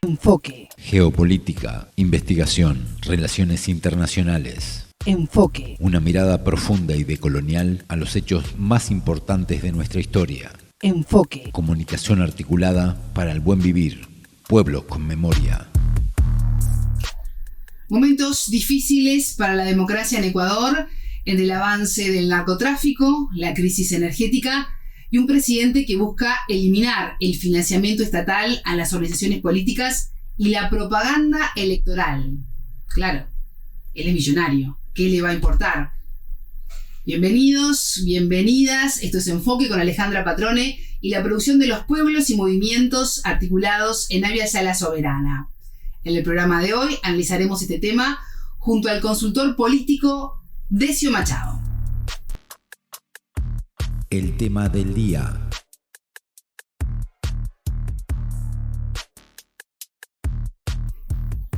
Enfoque. Geopolítica, investigación, relaciones internacionales. Enfoque. Una mirada profunda y decolonial a los hechos más importantes de nuestra historia. Enfoque. Comunicación articulada para el buen vivir. Pueblos con memoria. Momentos difíciles para la democracia en Ecuador, entre el avance del narcotráfico, la crisis energética y un presidente que busca eliminar el financiamiento estatal a las organizaciones políticas y la propaganda electoral. Claro, él es millonario. ¿Qué le va a importar? Bienvenidos, bienvenidas. Esto es Enfoque con Alejandra Patrone y la producción de los pueblos y movimientos articulados en Avia Yala Soberana. En el programa de hoy analizaremos este tema junto al consultor político Decio Machado. El tema del día.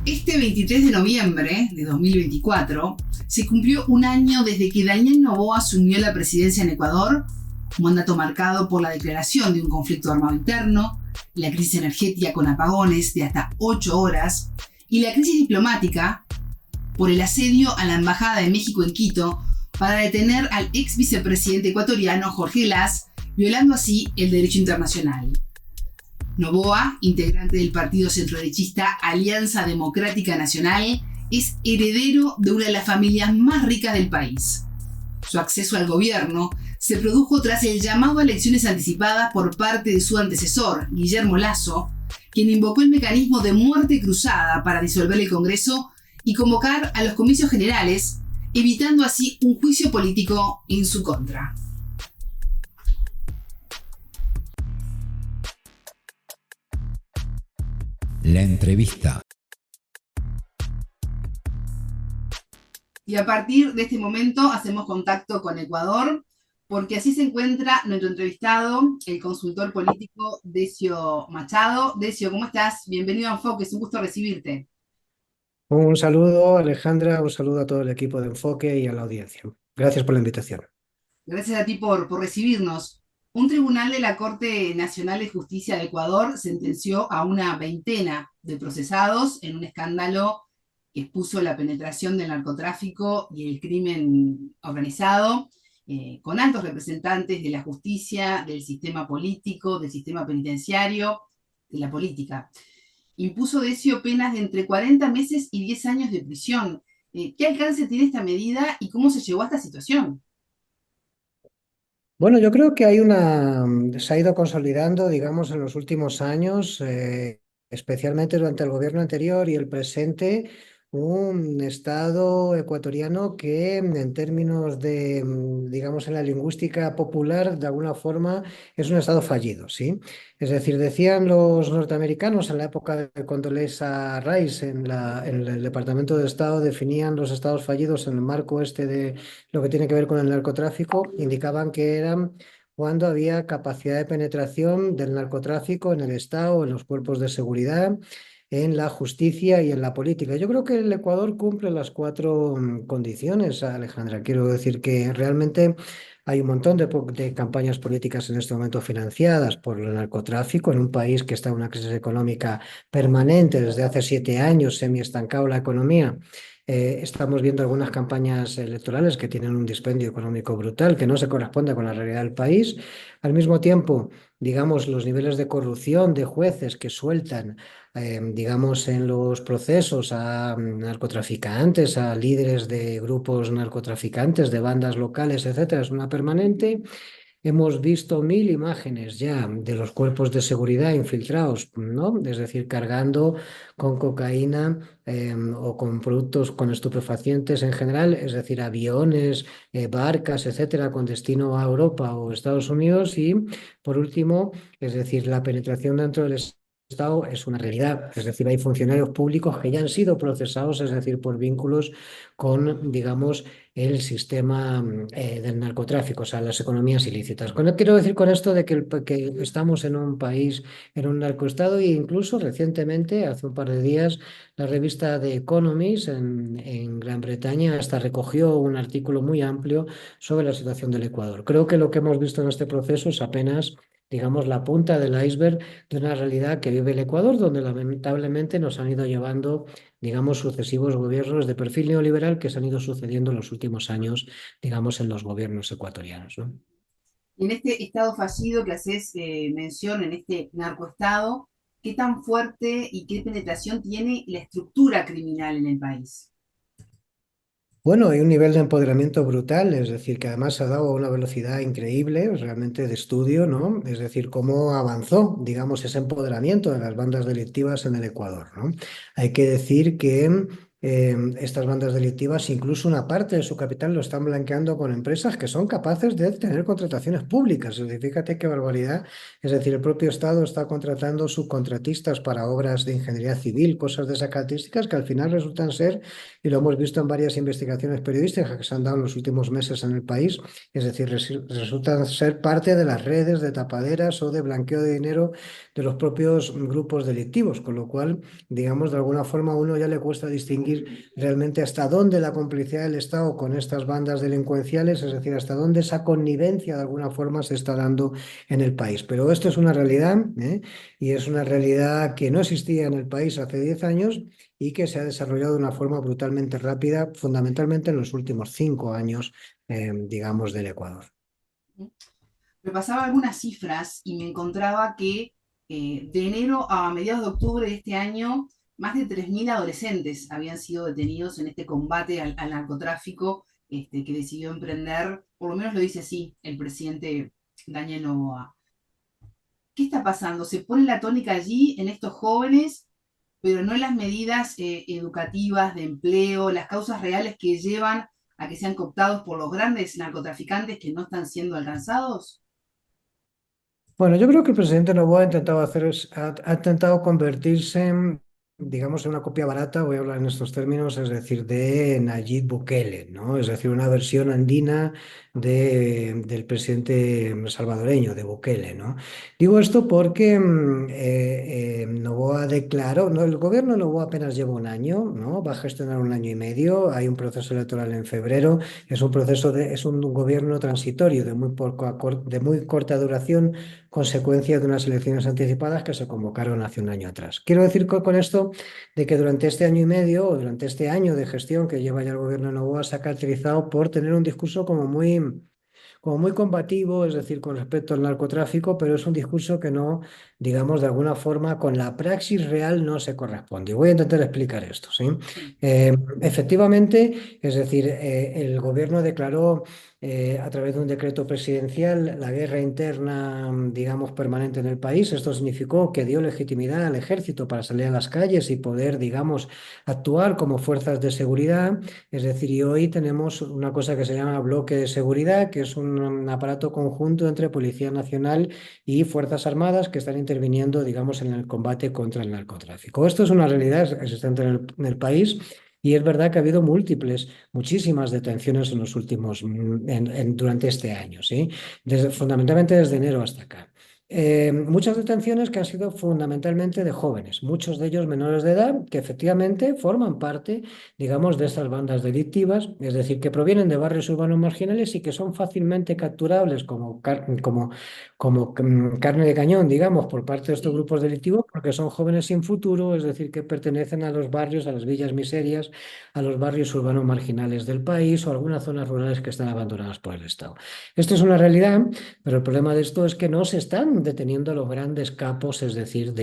Este 23 de noviembre de 2024 se cumplió un año desde que Daniel Noboa asumió la presidencia en Ecuador, un mandato marcado por la declaración de un conflicto armado interno, la crisis energética con apagones de hasta 8 horas y la crisis diplomática por el asedio a la Embajada de México en Quito para detener al ex vicepresidente ecuatoriano Jorge Glass, violando así el derecho internacional. Noboa, integrante del partido centroderechista Alianza Democrática Nacional, es heredero de una de las familias más ricas del país. Su acceso al gobierno se produjo tras el llamado a elecciones anticipadas por parte de su antecesor, Guillermo Lasso, quien invocó el mecanismo de muerte cruzada para disolver el Congreso y convocar a los comicios generales, evitando así un juicio político en su contra. La entrevista. Y a partir de este momento hacemos contacto con Ecuador, porque así se encuentra nuestro entrevistado, el consultor político Decio Machado. Decio, ¿cómo estás? Bienvenido a Enfoque, es un gusto recibirte. Un saludo, Alejandra, un saludo a todo el equipo de Enfoque y a la audiencia. Gracias por la invitación. Gracias a ti por recibirnos. Un tribunal de la Corte Nacional de Justicia de Ecuador sentenció a una veintena de procesados en un escándalo que expuso la penetración del narcotráfico y el crimen organizado, con altos representantes de la justicia, del sistema político, del sistema penitenciario, de la política. Impuso Decio penas de entre 40 meses y 10 años de prisión. ¿Qué alcance tiene esta medida y cómo se llegó a esta situación? Bueno, yo creo que se ha ido consolidando, digamos, en los últimos años, especialmente durante el gobierno anterior y el presente, un Estado ecuatoriano que en términos de, digamos, en la lingüística popular, de alguna forma, es un Estado fallido, ¿sí? Es decir, decían los norteamericanos en la época de Condoleezza Rice en el Departamento de Estado, definían los estados fallidos en el marco de lo que tiene que ver con el narcotráfico, indicaban que eran cuando había capacidad de penetración del narcotráfico en el Estado, en los cuerpos de seguridad, en la justicia y en la política. Yo creo que el Ecuador cumple las 4 condiciones, Alejandra. Quiero decir que realmente hay un montón de campañas políticas en este momento financiadas por el narcotráfico en un país que está en una crisis económica permanente desde hace 7 años, semi-estancado la economía. Estamos viendo algunas campañas electorales que tienen un dispendio económico brutal que no se corresponde con la realidad del país. Al mismo tiempo, digamos, los niveles de corrupción de jueces que sueltan, digamos, en los procesos a narcotraficantes, a líderes de grupos narcotraficantes, de bandas locales, etcétera, es una permanente. Hemos visto 1000 imágenes ya de los cuerpos de seguridad infiltrados, ¿no? Es decir, cargando con cocaína o con productos con estupefacientes en general, es decir, aviones, barcas, etcétera, con destino a Europa o Estados Unidos. Y, por último, es decir, la penetración dentro del Estado es una realidad. Es decir, hay funcionarios públicos que ya han sido procesados, es decir, por vínculos con, digamos, el sistema del narcotráfico, o sea, las economías ilícitas. Quiero decir con esto de que estamos en un país, en un narcoestado, e incluso recientemente, hace un par de días, la revista The Economist en Gran Bretaña hasta recogió un artículo muy amplio sobre la situación del Ecuador. Creo que lo que hemos visto en este proceso es apenas digamos, la punta del iceberg de una realidad que vive el Ecuador, donde lamentablemente nos han ido llevando, digamos, sucesivos gobiernos de perfil neoliberal que se han ido sucediendo en los últimos años, digamos, en los gobiernos ecuatorianos, ¿no? Y en este estado fallido que haces mención, en este narcoestado, ¿qué tan fuerte y qué penetración tiene la estructura criminal en el país? Bueno, hay un nivel de empoderamiento brutal, es decir, que además se ha dado a una velocidad increíble, realmente de estudio, ¿no? Es decir, cómo avanzó, digamos, ese empoderamiento de las bandas delictivas en el Ecuador, ¿no? Hay que decir que estas bandas delictivas, incluso una parte de su capital lo están blanqueando con empresas que son capaces de tener contrataciones públicas. Es decir, fíjate qué barbaridad. Es decir, el propio Estado está contratando subcontratistas para obras de ingeniería civil, cosas de esas características que al final resultan ser, y lo hemos visto en varias investigaciones periodísticas que se han dado en los últimos meses en el país, es decir, resultan ser parte de las redes de tapaderas o de blanqueo de dinero de los propios grupos delictivos, con lo cual, digamos, de alguna forma a uno ya le cuesta distinguir realmente hasta dónde la complicidad del Estado con estas bandas delincuenciales, es decir, hasta dónde esa connivencia de alguna forma se está dando en el país. Pero esto es una realidad, ¿eh? Y es una realidad que no existía en el país hace 10 años y que se ha desarrollado de una forma brutalmente rápida, fundamentalmente en los últimos 5 años, digamos, del Ecuador. Repasaba algunas cifras y me encontraba que de enero a mediados de octubre de este año, más de 3.000 adolescentes habían sido detenidos en este combate al narcotráfico que decidió emprender, por lo menos lo dice así el presidente Daniel Noboa. ¿Qué está pasando? ¿Se pone la tónica allí en estos jóvenes, pero no en las medidas educativas, de empleo, las causas reales que llevan a que sean cooptados por los grandes narcotraficantes que no están siendo alcanzados? Bueno, yo creo que el presidente Noboa ha intentado ha intentado convertirse digamos, en una copia barata, voy a hablar en estos términos, es decir, de Nayib Bukele, ¿no? Es decir, una versión andina del presidente salvadoreño, de Bukele, ¿no? Digo esto porque Noboa declaró, no, el gobierno de Noboa apenas lleva un año, ¿no? Va a gestionar un año y medio, hay un proceso electoral en febrero, es un gobierno transitorio de muy corta duración, consecuencia de unas elecciones anticipadas que se convocaron hace un año atrás. Quiero decir con esto de que durante este año y medio o durante este año de gestión que lleva ya el gobierno de Novoa se ha caracterizado por tener un discurso como muy combativo, es decir, con respecto al narcotráfico, pero es un discurso que no, digamos, de alguna forma con la praxis real no se corresponde. Y voy a intentar explicar esto, ¿sí? Sí. Efectivamente, es decir, el gobierno declaró a través de un decreto presidencial la guerra interna, digamos, permanente en el país. Esto significó que dio legitimidad al ejército para salir a las calles y poder, digamos, actuar como fuerzas de seguridad. Es decir, y hoy tenemos una cosa que se llama bloque de seguridad, que es un aparato conjunto entre Policía Nacional y Fuerzas Armadas que están interviniendo, digamos, en el combate contra el narcotráfico. Esto es una realidad existente en el país. Y es verdad que ha habido muchísimas detenciones en los últimos, durante este año, ¿sí? Fundamentalmente desde enero hasta acá. Muchas detenciones que han sido fundamentalmente de jóvenes, muchos de ellos menores de edad, que efectivamente forman parte, digamos, de estas bandas delictivas, es decir, que provienen de barrios urbanos marginales y que son fácilmente capturables como carne de cañón, digamos, por parte de estos Sí. grupos delictivos, porque son jóvenes sin futuro, es decir, que pertenecen a los barrios, a las villas miserias, a los barrios urbanos marginales del país o a algunas zonas rurales que están abandonadas por el Estado. Esto es una realidad, pero el problema de esto es que no se están deteniendo los grandes capos, es decir,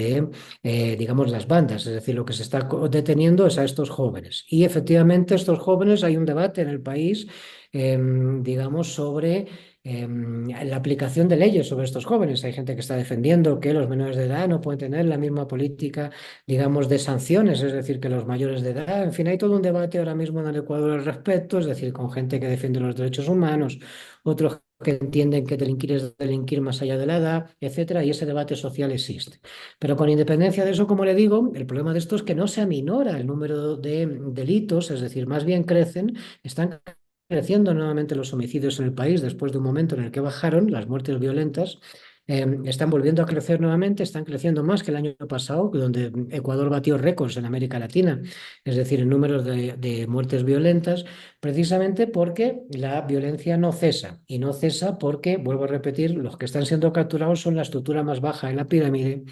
digamos, las bandas, es decir, lo que se está deteniendo es a estos jóvenes. Y efectivamente, estos jóvenes, hay un debate en el país, digamos, sobre la aplicación de leyes sobre estos jóvenes. Hay gente que está defendiendo que los menores de edad no pueden tener la misma política, digamos, de sanciones, es decir, que los mayores de edad. En fin, hay todo un debate ahora mismo en el Ecuador al respecto, es decir, con gente que defiende los derechos humanos, otros que entienden que delinquir es delinquir más allá de la edad, etcétera, y ese debate social existe. Pero con independencia de eso, como le digo, el problema de esto es que no se aminora el número de delitos, es decir, más bien crecen, están creciendo nuevamente los homicidios en el país después de un momento en el que bajaron las muertes violentas. están volviendo a crecer nuevamente, están creciendo más que el año pasado, donde Ecuador batió récords en América Latina, es decir, en números de muertes violentas, precisamente porque la violencia no cesa. Y no cesa porque, vuelvo a repetir, los que están siendo capturados son la estructura más baja de la pirámide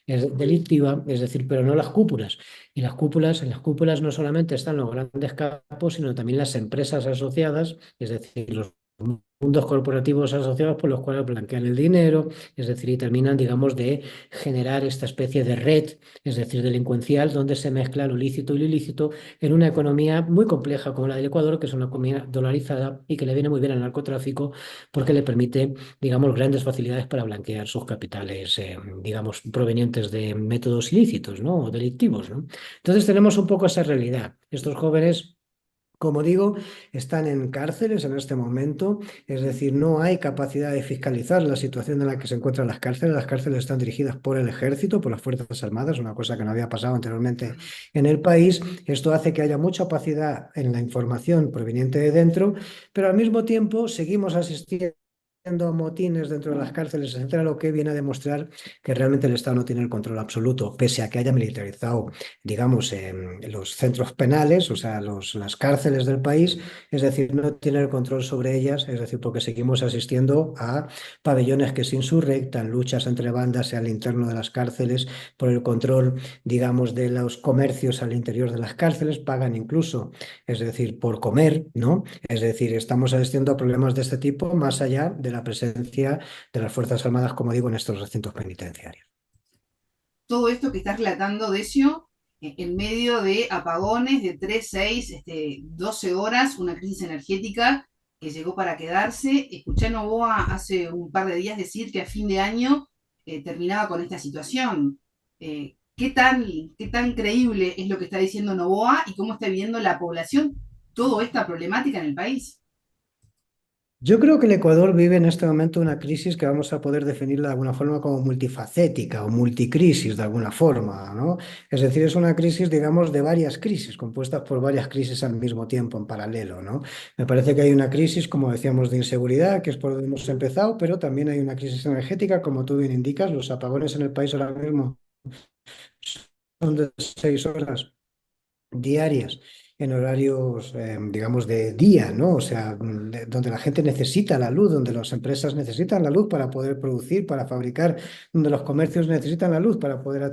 delictiva, es decir, pero no las cúpulas. Y en las cúpulas no solamente están los grandes capos, sino también las empresas asociadas, es decir, los mundos corporativos asociados por los cuales blanquean el dinero, es decir, y terminan, digamos, de generar esta especie de red, es decir, delincuencial, donde se mezcla lo lícito y lo ilícito en una economía muy compleja como la del Ecuador, que es una economía dolarizada y que le viene muy bien al narcotráfico porque le permite, digamos, grandes facilidades para blanquear sus capitales, digamos, provenientes de métodos ilícitos, ¿no? O delictivos, ¿no? Entonces tenemos un poco esa realidad. Estos jóvenes, como digo, están en cárceles en este momento, es decir, no hay capacidad de fiscalizar la situación en la que se encuentran las cárceles. Las cárceles están dirigidas por el ejército, por las Fuerzas Armadas, una cosa que no había pasado anteriormente en el país. Esto hace que haya mucha opacidad en la información proveniente de dentro, pero al mismo tiempo seguimos asistiendo a motines dentro de las cárceles, etcétera, lo que viene a demostrar que realmente el Estado no tiene el control absoluto, pese a que haya militarizado, digamos, los centros penales, o sea, las cárceles del país, es decir, no tiene el control sobre ellas, es decir, porque seguimos asistiendo a pabellones que se insurrectan, luchas entre bandas al interno de las cárceles por el control, digamos, de los comercios al interior de las cárceles, pagan incluso, es decir, por comer, ¿no? Es decir, estamos asistiendo a problemas de este tipo más allá de la presencia de las Fuerzas Armadas, como digo, en estos recintos penitenciarios. Todo esto que estás relatando, Decio, en medio de apagones de 3 6 12 horas, una crisis energética que llegó para quedarse. Escuché a Novoa hace un par de días decir que a fin de año terminaba con esta situación. ¿Qué tan creíble es lo que está diciendo Novoa y cómo está viviendo la población toda esta problemática en el país? Yo creo que el Ecuador vive en este momento una crisis que vamos a poder definirla de alguna forma como multifacética o multicrisis de alguna forma, ¿no? Es decir, es una crisis, digamos, de varias crisis, compuestas por varias crisis al mismo tiempo, en paralelo, ¿no? Me parece que hay una crisis, como decíamos, de inseguridad, que es por donde hemos empezado, pero también hay una crisis energética, como tú bien indicas, los apagones en el país ahora mismo son de 6 horas diarias en horarios, digamos, de día, ¿no? O sea, donde la gente necesita la luz, donde las empresas necesitan la luz para poder producir, para fabricar, donde los comercios necesitan la luz para poder,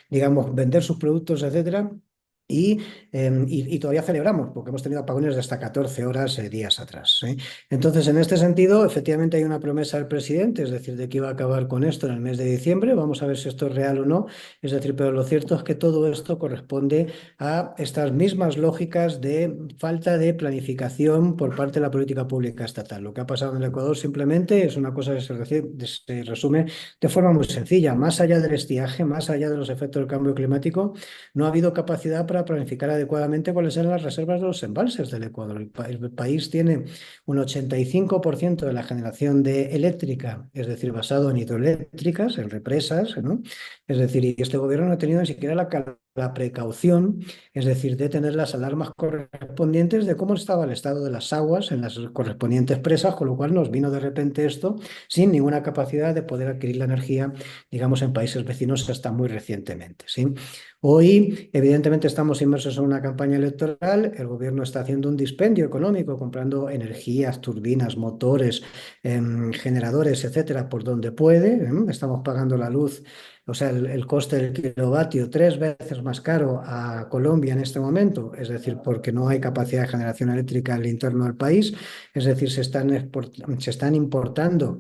digamos, vender sus productos, etcétera. Y todavía celebramos, porque hemos tenido apagones de hasta 14 horas días atrás, ¿eh? Entonces, en este sentido, efectivamente hay una promesa del presidente, es decir, de que iba a acabar con esto en el mes de diciembre. Vamos a ver si esto es real o no. Es decir, pero lo cierto es que todo esto corresponde a estas mismas lógicas de falta de planificación por parte de la política pública estatal. Lo que ha pasado en el Ecuador simplemente es una cosa que se resume de forma muy sencilla. Más allá del estiaje, más allá de los efectos del cambio climático, no ha habido capacidad para planificar adecuadamente cuáles eran las reservas de los embalses del Ecuador. El país tiene un 85% de la generación de eléctrica, es decir, basado en hidroeléctricas, en represas, ¿no? Es decir, y este gobierno no ha tenido ni siquiera la precaución, es decir, de tener las alarmas correspondientes de cómo estaba el estado de las aguas en las correspondientes presas, con lo cual nos vino de repente esto sin ninguna capacidad de poder adquirir la energía, digamos, en países vecinos hasta muy recientemente, ¿sí? Hoy, evidentemente, estamos inmersos en una campaña electoral. El gobierno está haciendo un dispendio económico, comprando energías, turbinas, motores, generadores, etcétera, por donde puede. Estamos pagando la luz, o sea, el coste del kilovatio 3 veces más caro a Colombia en este momento, es decir, porque no hay capacidad de generación eléctrica al interno del país, es decir, se están importando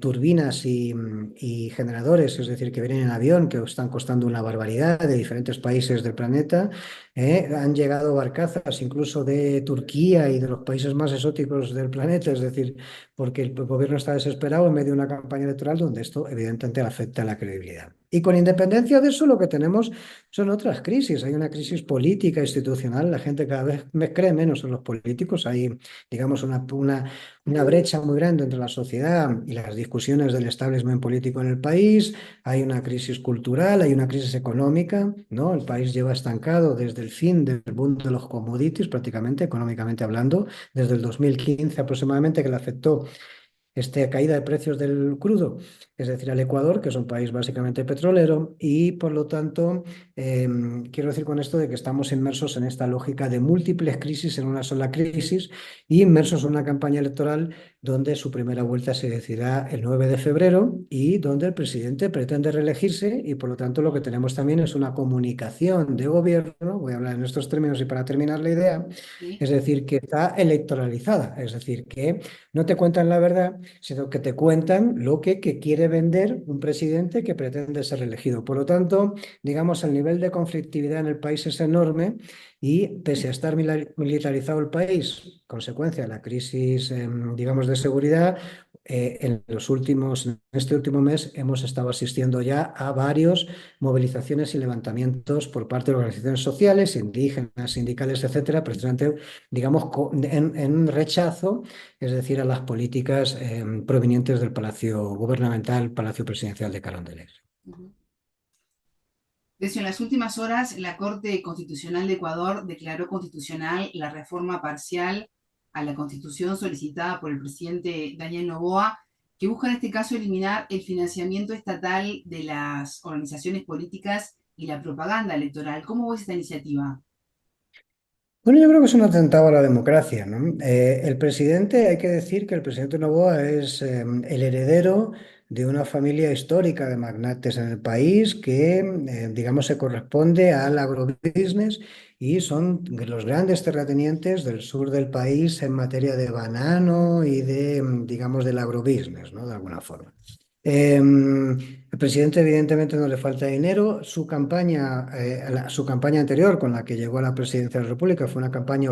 turbinas y generadores, es decir, que vienen en avión, que están costando una barbaridad de diferentes países del planeta. Han llegado barcazas incluso de Turquía y de los países más exóticos del planeta, es decir, porque el gobierno está desesperado en medio de una campaña electoral donde esto evidentemente afecta a la credibilidad. Y con independencia de eso, lo que tenemos son otras crisis. Hay una crisis política, institucional. La gente cada vez cree menos en los políticos. Hay, digamos, una brecha muy grande entre la sociedad y las discusiones del establishment político en el país. Hay una crisis cultural, hay una crisis económica, ¿no? El país lleva estancado desde el fin del boom de los commodities, prácticamente, económicamente hablando, desde el 2015 aproximadamente, que le afectó caída de precios del crudo, es decir, al Ecuador, que es un país básicamente petrolero, y por lo tanto, quiero decir con esto de que estamos inmersos en esta lógica de múltiples crisis en una sola crisis y inmersos en una campaña electoral donde su primera vuelta se decidirá el 9 de febrero y donde el presidente pretende reelegirse y por lo tanto lo que tenemos también es una comunicación de gobierno, voy a hablar en estos términos y para terminar la idea, ¿Sí? es decir, que está electoralizada, es decir, que no te cuentan la verdad, sino que te cuentan lo que quiere vender un presidente que pretende ser reelegido. Por lo tanto, digamos, el nivel de conflictividad en el país es enorme y pese a estar militarizado el país, consecuencia de la crisis, digamos, de seguridad, en este último mes hemos estado asistiendo ya a varios movilizaciones y levantamientos por parte de organizaciones sociales, indígenas, sindicales, etcétera, precisamente, digamos, en rechazo, es decir, a las políticas provenientes del Palacio Gubernamental, Palacio Presidencial de Carondelet. Ujú. De hecho, en las últimas horas, la Corte Constitucional de Ecuador declaró constitucional la reforma parcial a la Constitución solicitada por el presidente Daniel Noboa, que busca en este caso eliminar el financiamiento estatal de las organizaciones políticas y la propaganda electoral. ¿Cómo ves esta iniciativa? Bueno, yo creo que es un atentado a la democracia, ¿no? El presidente, hay que decir que el presidente Noboa es el heredero de una familia histórica de magnates en el país que, digamos, se corresponde al agrobusiness y son los grandes terratenientes del sur del país en materia de banano y de, digamos, del agrobusiness, ¿no? De alguna forma. El presidente evidentemente no le falta dinero. Su campaña anterior con la que llegó a la presidencia de la República fue una campaña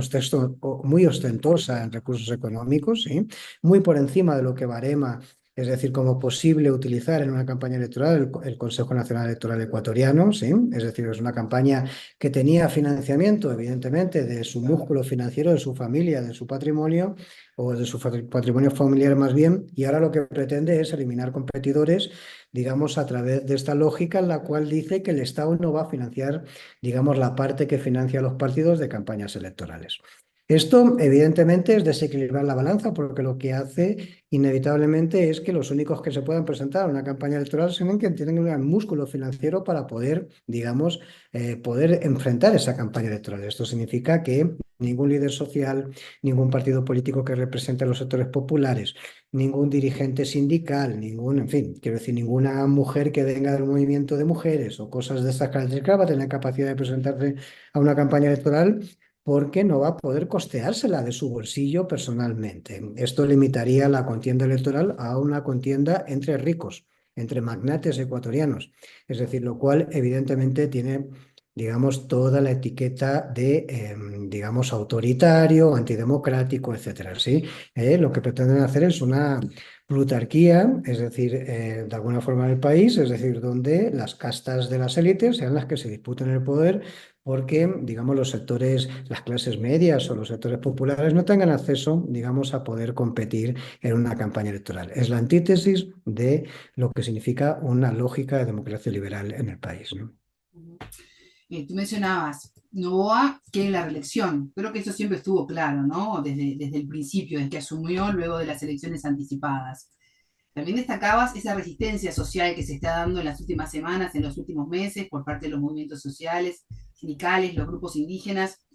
muy ostentosa en recursos económicos, ¿sí? Muy por encima de lo que barema, es decir, como posible utilizar en una campaña electoral el Consejo Nacional Electoral Ecuatoriano, ¿sí? Es decir, es una campaña que tenía financiamiento, evidentemente, de su músculo financiero, de su familia, de su patrimonio o de su patrimonio familiar más bien, y ahora lo que pretende es eliminar competidores, digamos, a través de esta lógica en la cual dice que el Estado no va a financiar, digamos, la parte que financia a los partidos de campañas electorales. Esto, evidentemente, es desequilibrar la balanza porque lo que hace inevitablemente es que los únicos que se puedan presentar a una campaña electoral son quienes tienen un gran músculo financiero para poder, digamos, poder enfrentar esa campaña electoral. Esto significa que ningún líder social, ningún partido político que represente a los sectores populares, ningún dirigente sindical, en fin, quiero decir, ninguna mujer que venga del movimiento de mujeres o cosas de estas características va a tener capacidad de presentarse a una campaña electoral porque no va a poder costeársela de su bolsillo personalmente. Esto limitaría la contienda electoral a una contienda entre ricos, entre magnates ecuatorianos, es decir, lo cual evidentemente tiene, digamos, toda la etiqueta de, digamos, autoritario, antidemocrático, etcétera, ¿sí? Lo que pretenden hacer es una plutarquía, es decir, de alguna forma en el país, es decir, donde las castas de las élites sean las que se disputen el poder porque, digamos, los sectores, las clases medias o los sectores populares no tengan acceso, digamos, a poder competir en una campaña electoral. Es la antítesis de lo que significa una lógica de democracia liberal en el país, ¿no? Tú mencionabas, Noboa quiere la reelección. Creo que eso siempre estuvo claro, ¿no? Desde el principio, desde que asumió luego de las elecciones anticipadas. También destacabas esa resistencia social que se está dando en las últimas semanas, en los últimos meses, por parte de los movimientos sociales, sindicales, los grupos indígenas.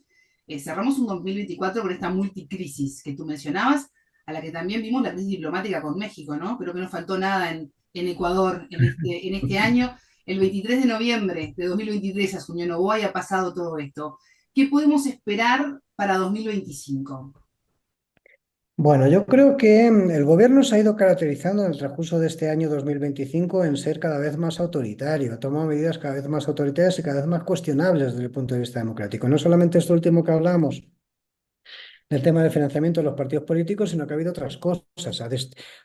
Cerramos un 2024 con esta multicrisis que tú mencionabas, a la que también vimos la crisis diplomática con México, ¿no? Creo que no faltó nada en Ecuador en este año. El 23 de noviembre de 2023 asumió Noboa y ha pasado todo esto. ¿Qué podemos esperar para 2025? Bueno, yo creo que el gobierno se ha ido caracterizando en el transcurso de este año 2025 en ser cada vez más autoritario, ha tomado medidas cada vez más autoritarias y cada vez más cuestionables desde el punto de vista democrático. No solamente esto último que hablamos del tema del financiamiento de los partidos políticos, sino que ha habido otras cosas.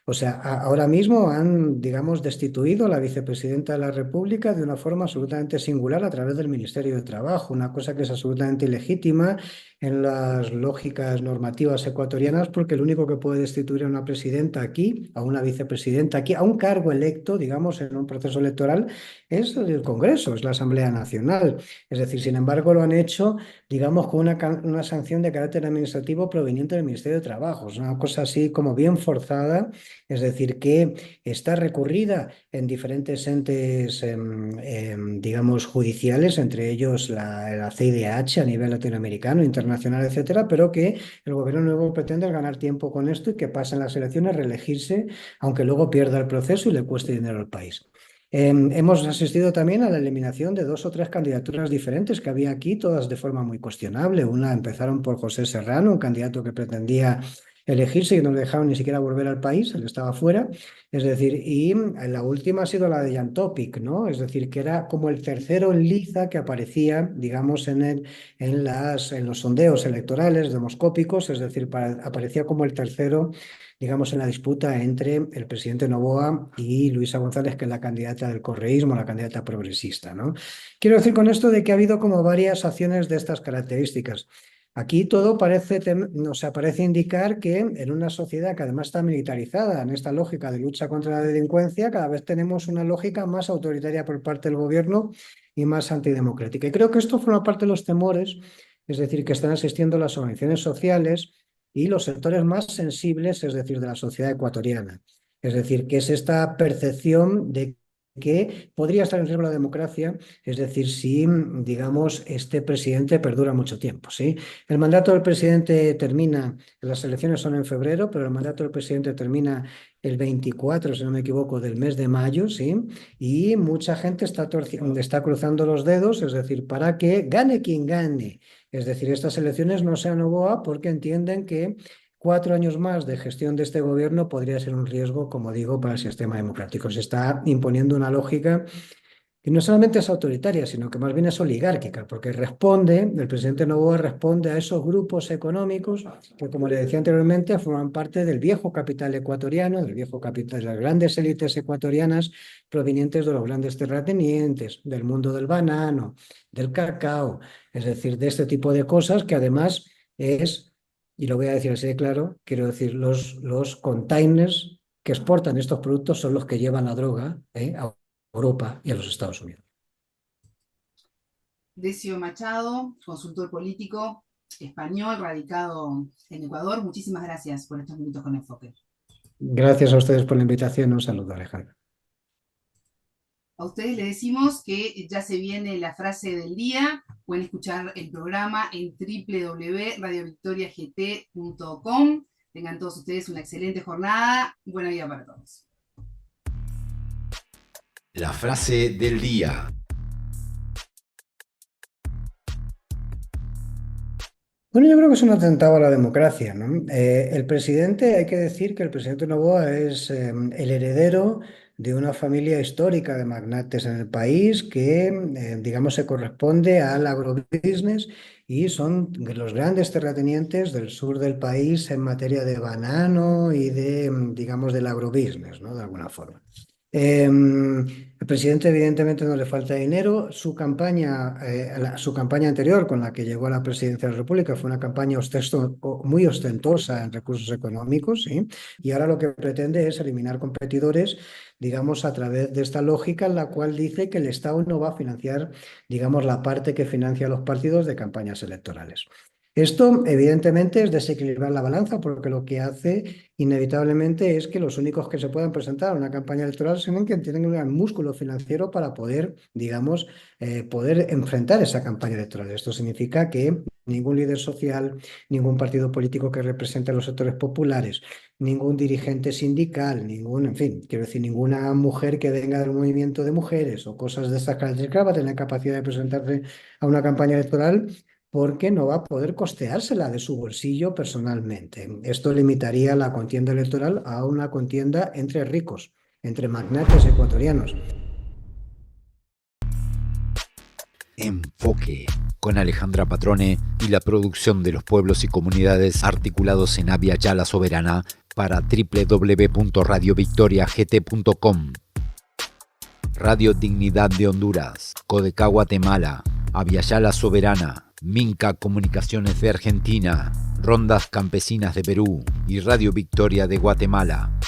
O sea, ahora mismo han, digamos, destituido a la vicepresidenta de la República de una forma absolutamente singular a través del Ministerio de Trabajo, una cosa que es absolutamente ilegítima en las lógicas normativas ecuatorianas, porque el único que puede destituir a una presidenta aquí, a una vicepresidenta aquí, a un cargo electo, digamos, en un proceso electoral, es el Congreso, es la Asamblea Nacional. Es decir, sin embargo, lo han hecho, digamos, con una sanción de carácter administrativo administrativo proveniente del Ministerio de Trabajo. Es una cosa así como bien forzada, es decir, que está recurrida en diferentes entes, digamos, judiciales, entre ellos la CIDH a nivel latinoamericano, internacional, etcétera, pero que el gobierno nuevo pretende ganar tiempo con esto y que pasen las elecciones, reelegirse, aunque luego pierda el proceso y le cueste dinero al país. Hemos asistido también a la eliminación de 2 o 3 candidaturas diferentes que había aquí, todas de forma muy cuestionable. Una empezaron por José Serrano, un candidato que pretendía elegirse y no le dejaron ni siquiera volver al país, él estaba fuera. Es decir, y la última ha sido la de Jan Topic, ¿no? Es decir, que era como el tercero en liza que aparecía, digamos, en los sondeos electorales demoscópicos, es decir, aparecía como el tercero, digamos, en la disputa entre el presidente Noboa y Luisa González, que es la candidata del correísmo, la candidata progresista, ¿no? Quiero decir con esto de que ha habido como varias acciones de estas características. Aquí todo parece indicar que en una sociedad que además está militarizada en esta lógica de lucha contra la delincuencia, cada vez tenemos una lógica más autoritaria por parte del gobierno y más antidemocrática. Y creo que esto forma parte de los temores, es decir, que están asistiendo las organizaciones sociales y los sectores más sensibles, es decir, de la sociedad ecuatoriana. Es decir, que es esta percepción de que podría estar en riesgo la democracia, es decir, si, digamos, este presidente perdura mucho tiempo, ¿sí? El mandato del presidente termina, las elecciones son en febrero, pero el mandato del presidente termina el 24, si no me equivoco, del mes de mayo, ¿sí? Y mucha gente está cruzando los dedos, es decir, para que gane quien gane. Es decir, estas elecciones no sean Noboa porque entienden que 4 años más de gestión de este gobierno podría ser un riesgo, como digo, para el sistema democrático. Se está imponiendo una lógica que no solamente es autoritaria, sino que más bien es oligárquica, porque el presidente Noboa responde a esos grupos económicos que, como le decía anteriormente, forman parte del viejo capital ecuatoriano, del viejo capital de las grandes élites ecuatorianas provenientes de los grandes terratenientes, del mundo del banano, del cacao, es decir, de este tipo de cosas que además es, y lo voy a decir así de claro, quiero decir, los containers que exportan estos productos son los que llevan la droga a Europa y a los Estados Unidos. Decio Machado, consultor político español, radicado en Ecuador. Muchísimas gracias por estos minutos con Enfoque. Gracias a ustedes por la invitación. Un saludo, Alejandro. A ustedes les decimos que ya se viene la frase del día. Pueden escuchar el programa en www.radiovictoriagt.com. Tengan todos ustedes una excelente jornada. Buena vida para todos. La frase del día. Bueno, yo creo que es un atentado a la democracia, ¿no? El presidente, hay que decir que el presidente Noboa es el heredero de una familia histórica de magnates en el país que, digamos, se corresponde al agrobusiness y son los grandes terratenientes del sur del país en materia de banano y de, digamos, del agrobusiness, ¿no? De alguna forma. El presidente evidentemente no le falta dinero. Su campaña anterior con la que llegó a la presidencia de la República fue una campaña muy ostentosa en recursos económicos, ¿sí? Y ahora lo que pretende es eliminar competidores, digamos, a través de esta lógica en la cual dice que el Estado no va a financiar, digamos, la parte que financia a los partidos de campañas electorales. Esto, evidentemente, es desequilibrar la balanza porque lo que hace inevitablemente es que los únicos que se puedan presentar a una campaña electoral son quienes tienen un gran músculo financiero para poder, digamos, poder enfrentar esa campaña electoral. Esto significa que ningún líder social, ningún partido político que represente a los sectores populares, ningún dirigente sindical, en fin, quiero decir, ninguna mujer que venga del movimiento de mujeres o cosas de estas características va a tener capacidad de presentarse a una campaña electoral porque no va a poder costeársela de su bolsillo personalmente. Esto limitaría la contienda electoral a una contienda entre ricos, entre magnates ecuatorianos. Enfoque, con Alejandra Patrone y la producción de los pueblos y comunidades articulados en Abya Yala Soberana para www.radiovictoriagt.com. Radio Dignidad de Honduras, Codecá Guatemala, Abya Yala Soberana, Minca Comunicaciones de Argentina, Rondas Campesinas de Perú y Radio Victoria de Guatemala.